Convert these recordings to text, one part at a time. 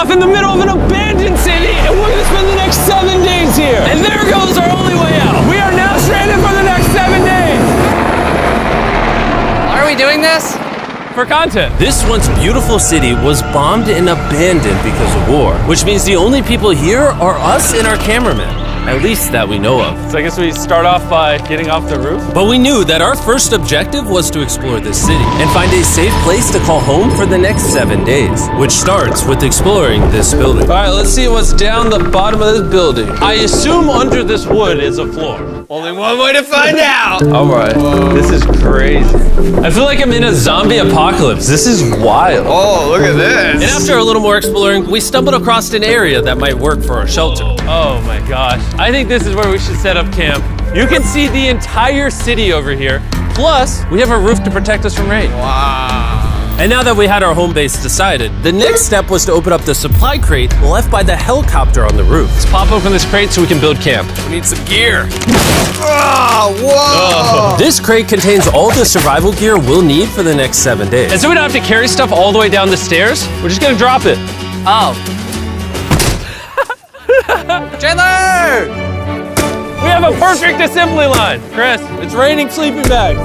off in the middle of an abandoned city, and we're gonna spend the next 7 days here. And there goes our only way out. We are now stranded for the next 7 days. Why are we doing this? For content. This once beautiful city was bombed and abandoned because of war, which means the only people here are us and our cameraman. At least that we know of. So I guess we start off by getting off the roof. But we knew that our first objective was to explore this city and find a safe place to call home for the next 7 days, which starts with exploring this building. All right, let's see what's down the bottom of this building. I assume under this wood is a floor. Only one way to find out. All right, this is crazy. I feel like I'm in a zombie apocalypse. This is wild. Oh, look at this. And after a little more exploring, we stumbled across an area that might work for our shelter. Oh my gosh. I think this is where we should set up camp. You can see the entire city over here. Plus, we have a roof to protect us from rain. Wow. And now that we had our home base decided, the next step was to open up the supply crate left by the helicopter on the roof. Let's pop open this crate so we can build camp. We need some gear. Oh, whoa. This crate contains all the survival gear we'll need for the next 7 days. And so we don't have to carry stuff all the way down the stairs. We're just gonna drop it. Oh. Chandler! We have a perfect assembly line. Chris, it's raining sleeping bags.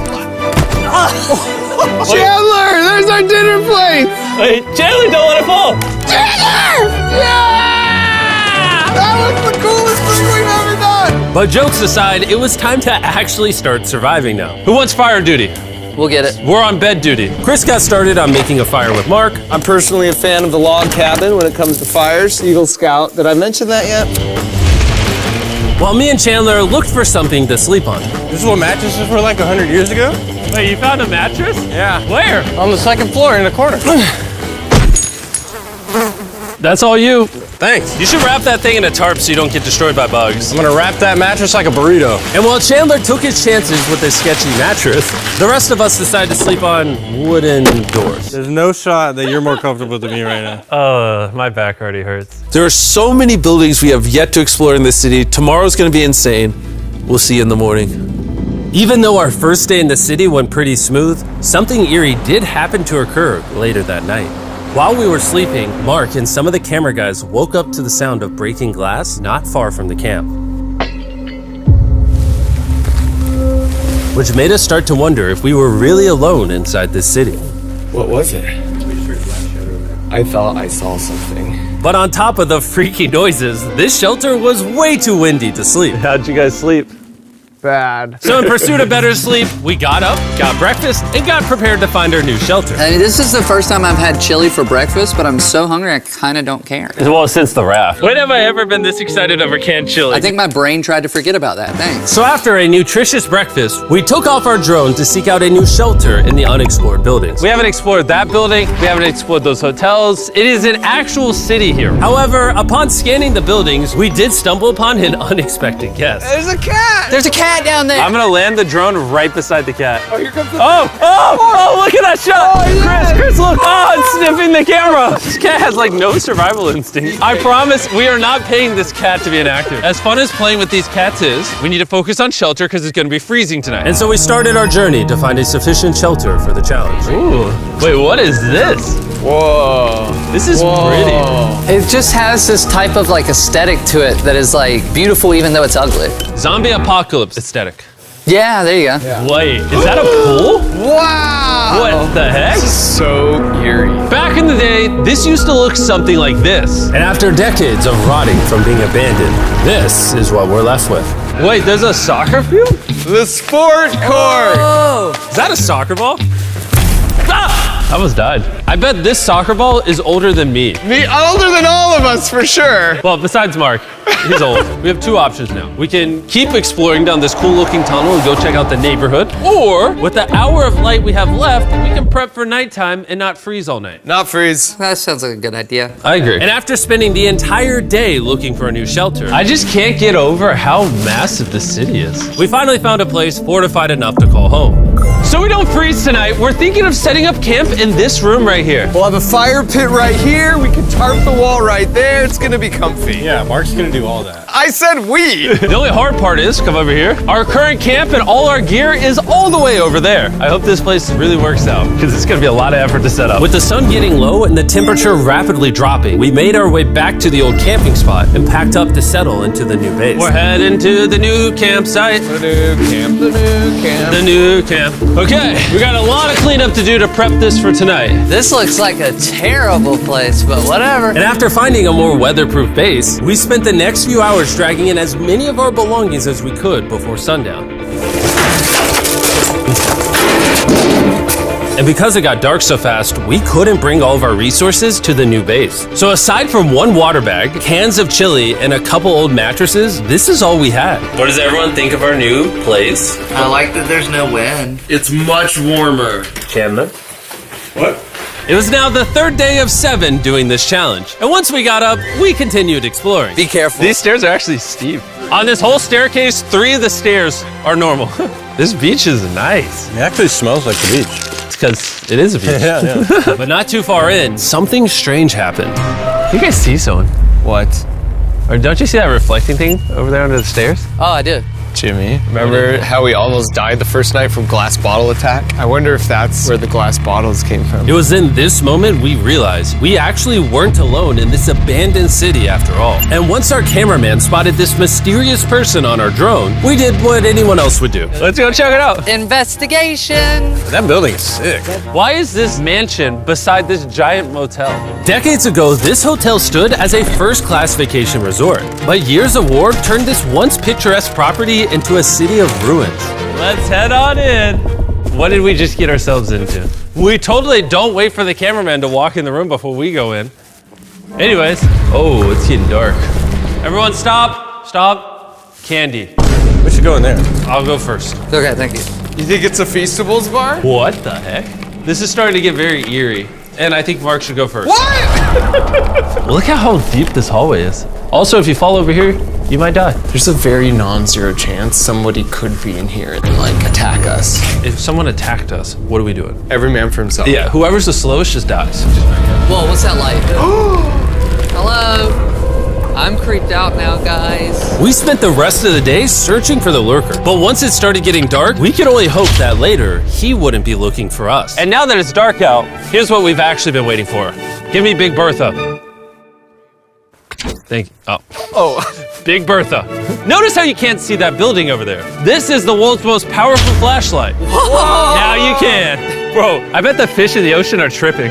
Chandler, there's our dinner plate. Wait, Chandler, don't let it fall. Chandler! Yeah! That was the coolest thing we've ever done. But jokes aside, it was time to actually start surviving now. Who wants fire duty? We'll get it. We're on bed duty. Chris got started on making a fire with Mark. I'm personally a fan of the log cabin when it comes to fires. Eagle Scout. Did I mention that yet? While me and Chandler looked for something to sleep on. This is what mattresses were like 100 years ago? Wait, you found a mattress? Yeah. Where? On the second floor in the corner. That's all you. Thanks. You should wrap that thing in a tarp so you don't get destroyed by bugs. I'm gonna wrap that mattress like a burrito. And while Chandler took his chances with his sketchy mattress, the rest of us decided to sleep on wooden doors. There's no shot that you're more comfortable than me right now. My back already hurts. There are so many buildings we have yet to explore in this city. Tomorrow's gonna be insane. We'll see you in the morning. Even though our first day in the city went pretty smooth, something eerie did happen to occur later that night. While we were sleeping, Mark and some of the camera guys woke up to the sound of breaking glass not far from the camp, which made us start to wonder if we were really alone inside this city. What was it? I thought I saw something. But on top of the freaky noises, this shelter was way too windy to sleep. How'd you guys sleep? Bad. So in pursuit of better sleep, we got up, got breakfast, and got prepared to find our new shelter. I mean, this is the first time I've had chili for breakfast, but I'm so hungry I kind of don't care. Well, since the raft. When have I ever been this excited over canned chili? I think my brain tried to forget about that. Thanks. So after a nutritious breakfast, we took off our drone to seek out a new shelter in the unexplored buildings. We haven't explored that building. We haven't explored those hotels. It is an actual city here. However, upon scanning the buildings, we did stumble upon an unexpected guest. There's a cat. There's a cat down there. I'm gonna land the drone right beside the cat. Oh, here comes the Oh, look at that shot. Oh, yes. Chris, look. Oh, it's sniffing the camera. This cat has like no survival instinct. I promise we are not paying this cat to be inactive. As fun as playing with these cats is, we need to focus on shelter because it's gonna be freezing tonight. And so we started our journey to find a sufficient shelter for the challenge. Ooh, wait, what is this? Whoa. This is pretty. It just has this type of like aesthetic to it that is like beautiful even though it's ugly. Zombie apocalypse aesthetic. Yeah, there you go. Yeah. Wait, is that a pool? Wow. What the heck? This is so eerie. Back in the day, this used to look something like this. And after decades of rotting from being abandoned, this is what we're left with. Wait, there's a soccer field? The sport court. Is that a soccer ball? Ah! I almost died. I bet this soccer ball is older than me. Me older than all of us for sure. Well, besides Mark, he's old. We have two options now. We can keep exploring down this cool looking tunnel and go check out the neighborhood. Or, with the hour of light we have left, we can prep for nighttime and not freeze all night. Not freeze. That sounds like a good idea. I agree. And after spending the entire day looking for a new shelter, I just can't get over how massive the city is. we finally found a place fortified enough to call home. So we don't freeze tonight, we're thinking of setting up camp in this room right here. We'll have a fire pit right here. We can tarp the wall right there. It's gonna be comfy. Yeah, Mark's gonna do all that. I said we. The only hard part is, come over here, our current camp and all our gear is all the way over there. I hope this place really works out, because it's gonna be a lot of effort to set up. With the sun getting low and the temperature rapidly dropping, we made our way back to the old camping spot and packed up to settle into the new base. We're heading to the new campsite. The new camp, the new camp. The new camp. Okay, we got a lot of cleanup to do to prep this for tonight. This looks like a terrible place, but whatever. And after finding a more weatherproof base, we spent the next few hours dragging in as many of our belongings as we could before sundown. And because it got dark so fast, we couldn't bring all of our resources to the new base. So aside from one water bag, cans of chili, and a couple old mattresses, this is all we had. What does everyone think of our new place? I like that there's no wind. It's much warmer. Chandler? What? It was now the third day of 7 doing this challenge. And once we got up, we continued exploring. Be careful. These stairs are actually steep. On this whole staircase, 3 of the stairs are normal. This beach is nice. It actually smells like the beach. It's because it is a beach. Yeah. But not too far in, something strange happened. You guys see someone? What? Or don't you see that reflecting thing over there under the stairs? Oh, I did. Jimmy, remember how we almost died the first night from glass bottle attack? I wonder if that's where the glass bottles came from. It was in this moment we realized we actually weren't alone in this abandoned city after all. And once our cameraman spotted this mysterious person on our drone, we did what anyone else would do. Let's go check it out. Investigation. That building is sick. Why is this mansion beside this giant motel? Decades ago, this hotel stood as a first-class vacation resort. But years of war turned this once picturesque property into a city of ruins. Let's head on in. What did we just get ourselves into? We totally don't wait for the cameraman to walk in the room before we go in. Anyways, oh, it's getting dark. Everyone stop, stop. Candy. We should go in there. I'll go first. Okay, thank you. You think it's a Feastables bar? What the heck? This is starting to get very eerie. And I think Mark should go first. What? Look at how deep this hallway is. Also, if you fall over here, you might die. There's a very non-zero chance somebody could be in here and like attack us. If someone attacked us, what are we doing? Every man for himself. Yeah, whoever's the slowest just dies. Whoa, what's that light? Hello. I'm creeped out now, guys. We spent the rest of the day searching for the lurker. But once it started getting dark, we could only hope that later he wouldn't be looking for us. And now that it's dark out, here's what we've actually been waiting for. Give me Big Bertha. Thank you. Oh. Big Bertha. Notice how you can't see that building over there. This is the world's most powerful flashlight. Whoa. Now you can. Bro, I bet the fish in the ocean are tripping.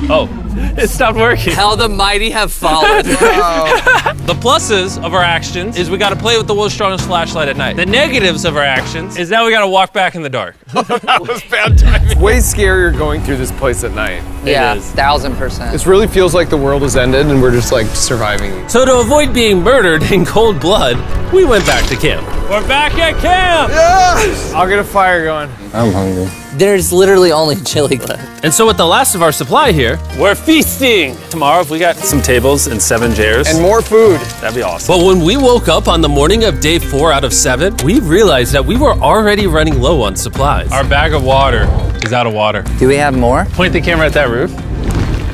Oh, it stopped working. How the mighty have fallen. The pluses of our actions is we got to play with the world's strongest flashlight at night. The negatives of our actions is now we got to walk back in the dark. That was bad timing. Way scarier going through this place at night. Yeah, 1000%. This really feels like the world has ended and we're just like surviving. So to avoid being murdered in cold blood, we went back to camp. We're back at camp. Yes! I'll get a fire going. I'm hungry. There's literally only chili left. And so with the last of our supply here, We're feasting. Tomorrow, if we got some tables and 7 chairs, And more food. that'd be awesome. but when we woke up on the morning of day 4 out of 7, we realized that we were already running low on supplies. Our bag of water is out of water. Do we have more? Point the camera at that roof.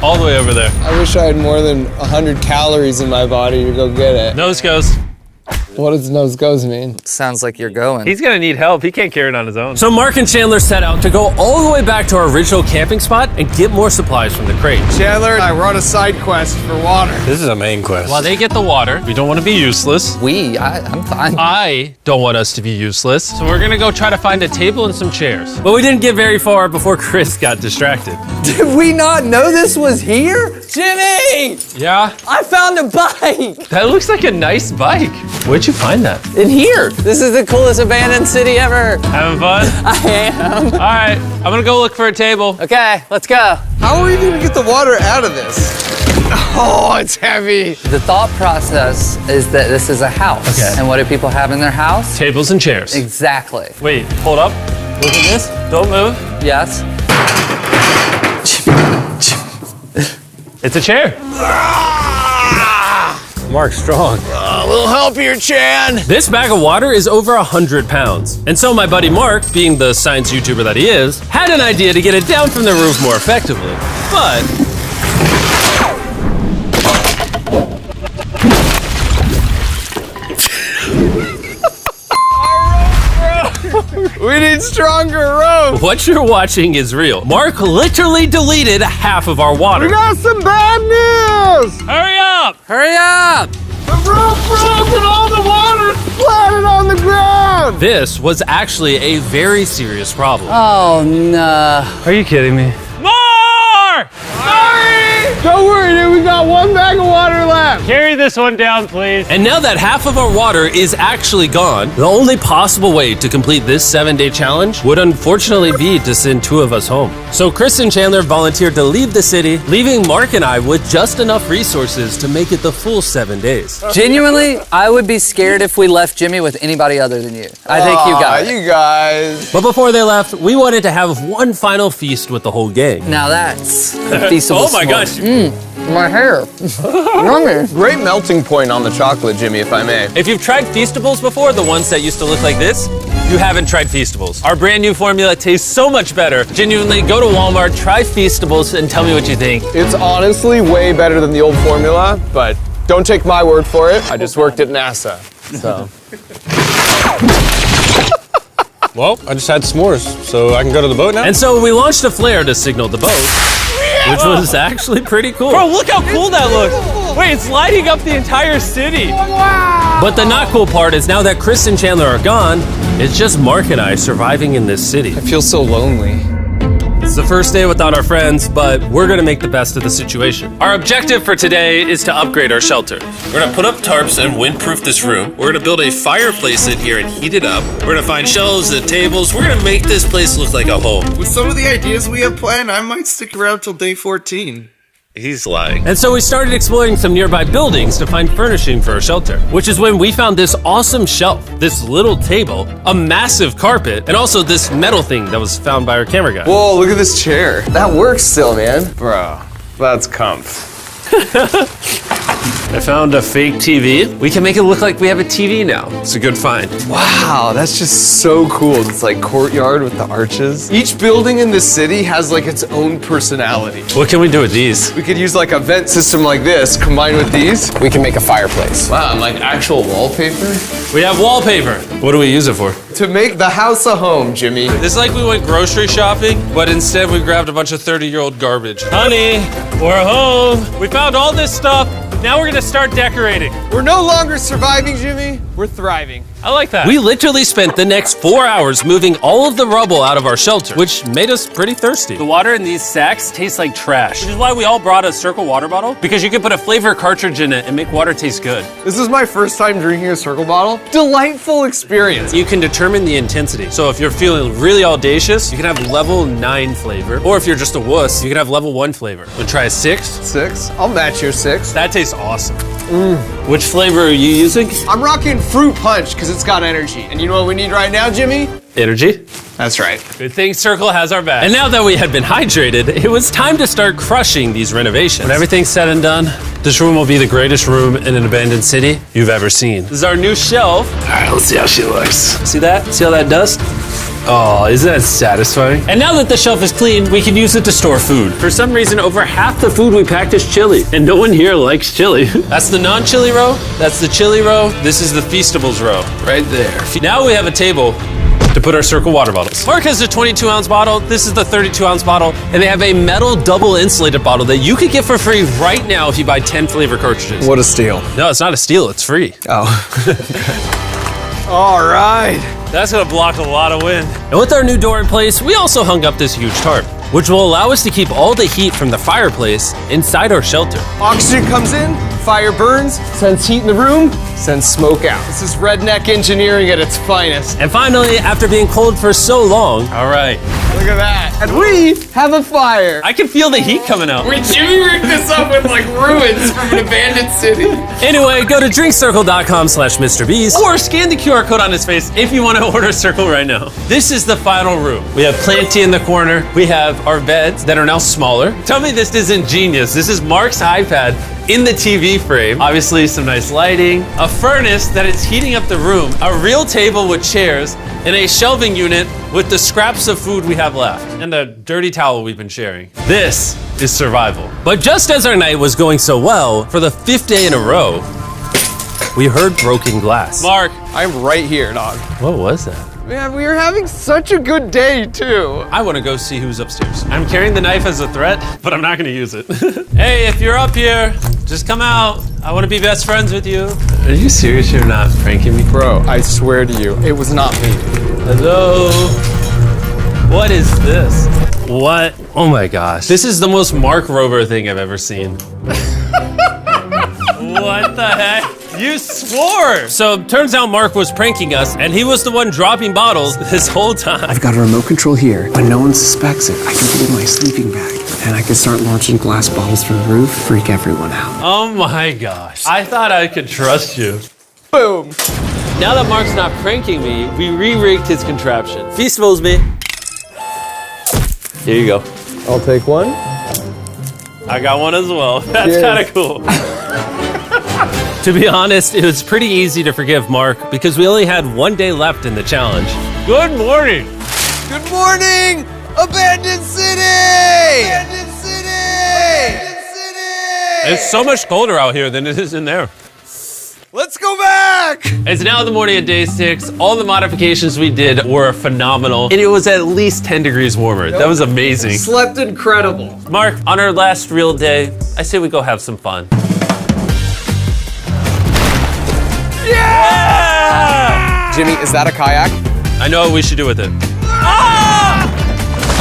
All the way over there. I wish I had more than 100 calories in my body to go get it. Nose goes. What does nose goes mean? Sounds like you're going. He's gonna need help. He can't carry it on his own. So Mark and Chandler set out to go all the way back to our original camping spot and get more supplies from the crate. Chandler and I were on a side quest for water. This is a main quest. While they get the water, we don't want to be useless. I'm fine. I don't want us to be useless. So we're gonna go try to find a table and some chairs. But we didn't get very far before Chris got distracted. Did we not know this was here? Jimmy! Yeah? I found a bike! That looks like a nice bike. Where'd you find that? In here. This is the coolest abandoned city ever. Having fun? I am. All right, I'm gonna go look for a table. Okay, let's go. How are we gonna get the water out of this? Oh, it's heavy. The thought process is that this is a house. Okay. And what do people have in their house? Tables and chairs. Exactly. Wait, hold up. Look at this. Don't move. Yes. It's a chair. Mark's strong. A little help here, Chan. This bag of water is over 100 pounds. And so my buddy Mark, being the science YouTuber that he is, had an idea to get it down from the roof more effectively. But need stronger rope. What you're watching is real. Mark literally deleted half of our water. Got some bad news. Hurry up! Hurry up! The rope broke and all the water splattered on the ground. This was actually a very serious problem. Oh, no. Are you kidding me? More! Sorry. Don't worry, dude. We got one bag of water left. Carry this one down, please. And now that half of our water is actually gone, the only possible way to complete this 7-day challenge would unfortunately be to send 2 of us home. So Chris and Chandler volunteered to leave the city, leaving Mark and I with just enough resources to make it the full 7 days. Genuinely, I would be scared if we left Jimmy with anybody other than you. I think you got it. You guys. But before they left, we wanted to have one final feast with the whole gang. Now that's a feasible Oh my gosh. My hair. Yummy. Great melting point on the chocolate, Jimmy, if I may. If you've tried Feastables before, the ones that used to look like this, you haven't tried Feastables. Our brand new formula tastes so much better. Genuinely, go to Walmart, try Feastables, and tell me what you think. It's honestly way better than the old formula, but don't take my word for it. I just worked at NASA, so. Well, I just had s'mores, so I can go to the boat now? And so we launched a flare to signal the boat, which was actually pretty cool. Bro, look how cool that looks. Wait, it's lighting up the entire city. But the not cool part is now that Chris and Chandler are gone, it's just Mark and I surviving in this city. I feel so lonely. It's the first day without our friends, but we're gonna make the best of the situation. Our objective for today is to upgrade our shelter. We're gonna put up tarps and windproof this room. We're gonna build a fireplace in here and heat it up. We're gonna find shelves and tables. We're gonna make this place look like a home. With some of the ideas we have planned, I might stick around till day 14. He's lying. And so we started exploring some nearby buildings to find furnishing for our shelter, which is when we found this awesome shelf, this little table, a massive carpet, and also this metal thing that was found by our camera guy. Whoa, look at this chair. That works still, man. Bro, that's comf. I found a fake TV. We can make it look like we have a TV now. It's a good find. Wow, that's just so cool. It's like courtyard with the arches. Each building in this city has like its own personality. What can we do with these? We could use like a vent system like this, combined with these. We can make a fireplace. Wow, and like actual wallpaper? We have wallpaper. What do we use it for? To make the house a home, Jimmy. It's like we went grocery shopping, but instead we grabbed a bunch of 30-year-old garbage. Honey, we're home. We found all this stuff. Now we're gonna start decorating. We're no longer surviving, Jimmy. We're thriving. I like that. We literally spent the next 4 hours moving all of the rubble out of our shelter, which made us pretty thirsty. The water in these sacks tastes like trash, which is why we all brought a Circle water bottle, because you can put a flavor cartridge in it and make water taste good. This is my first time drinking a Circle bottle. Delightful experience. You can determine the intensity. So if you're feeling really audacious, you can have level 9 flavor. Or if you're just a wuss, you can have level 1 flavor. Wanna try a 6? 6? I'll match your 6. That tastes awesome. Which flavor are you using? I'm rocking Fruit Punch because it's got energy. And you know what we need right now, Jimmy? Energy. That's right. Good thing Circle has our back. And now that we had been hydrated, it was time to start crushing these renovations. When everything's said and done, this room will be the greatest room in an abandoned city you've ever seen. This is our new shelf. All right, let's see how she looks. See that? See all that dust? Oh, isn't that satisfying? And now that the shelf is clean, we can use it to store food. For some reason, over half the food we packed is chili, and no one here likes chili. That's the non-chili row, that's the chili row, this is the Feastables row, right there. Now we have a table to put our Circle water bottles. Mark has a 22-ounce bottle, this is the 32-ounce bottle, and they have a metal double insulated bottle that you could get for free right now if you buy 10 flavor cartridges. What a steal. No, it's not a steal, it's free. Oh. All right. That's gonna block a lot of wind. And with our new door in place, we also hung up this huge tarp, which will allow us to keep all the heat from the fireplace inside our shelter. Oxygen comes in, fire burns, sends heat in the room, sends smoke out. This is redneck engineering at its finest. And finally, after being cold for so long, All right. Look at that. And we have a fire. I can feel the heat coming out. Wait, Jimmy rigged this up with like ruins from an abandoned city. Anyway, go to drinkcircle.com/mrbeast. Or scan the QR code on his face if you want to order Circle right now. This is the final room. We have Planty in the corner. We have our beds that are now smaller. Tell me this isn't genius. This is Mark's iPad in the TV frame. Obviously some nice lighting, a furnace that is heating up the room, a real table with chairs, and a shelving unit with the scraps of food we have left, and a dirty towel we've been sharing. This is survival. But just as our night was going so well, for the 5th day in a row, we heard broken glass. Mark, I'm right here, dog. What was that? Man, we are having such a good day, too. I want to go see who's upstairs. I'm carrying the knife as a threat, but I'm not going to use it. Hey, if you're up here, just come out. I want to be best friends with you. Are you serious? You're not pranking me? Bro, I swear to you, it was not me. Hello? What is this? What? Oh my gosh. This is the most Mark Rover thing I've ever seen. What the heck? You swore! So turns out Mark was pranking us, and he was the one dropping bottles this whole time. I've got a remote control here. When no one suspects it, I can put it in my sleeping bag. And I can start launching glass bottles from the roof, freak everyone out. Oh my gosh. I thought I could trust you. Boom. Now that Mark's not pranking me, we re-rigged his contraption. Feast knows me. Here you go. I'll take one. I got one as well. That's Cheers. kind of cool. To be honest, it was pretty easy to forgive Mark because we only had one day left in the challenge. Good morning. Good morning, Abandoned City! Abandoned City! Abandoned City! It's so much colder out here than it is in there. Let's go back! It's now the morning of day 6. All the modifications we did were phenomenal, and it was at least 10 degrees warmer. That was amazing. Slept incredible. Mark, on our last real day, I say we go have some fun. Yeah! Jimmy, is that a kayak? I know what we should do with it. Ah!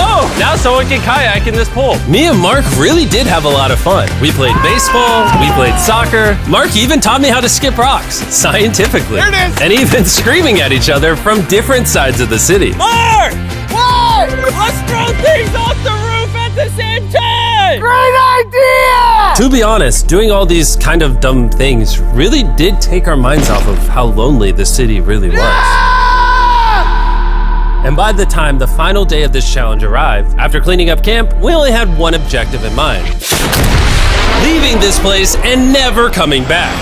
Oh, now someone can kayak in this pool. Me and Mark really did have a lot of fun. We played baseball, we played soccer. Mark even taught me how to skip rocks, scientifically. There it is. And even screaming at each other from different sides of the city. Mark! What? Let's throw things off the roof at the same time! Great idea! To be honest, doing all these kind of dumb things really did take our minds off of how lonely the city really was. And by the time the final day of this challenge arrived, after cleaning up camp, we only had one objective in mind. Leaving this place and never coming back.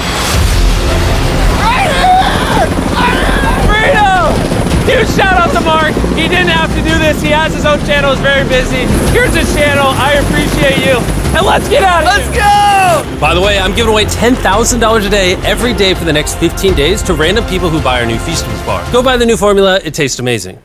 Huge shout out to Mark. He didn't have to do this. He has his own channel. He's very busy. Here's his channel. I appreciate you. And let's get out of here. Let's go! By the way, I'm giving away $10,000 a day every day for the next 15 days to random people who buy our new Feastables bar. Go buy the new formula. It tastes amazing.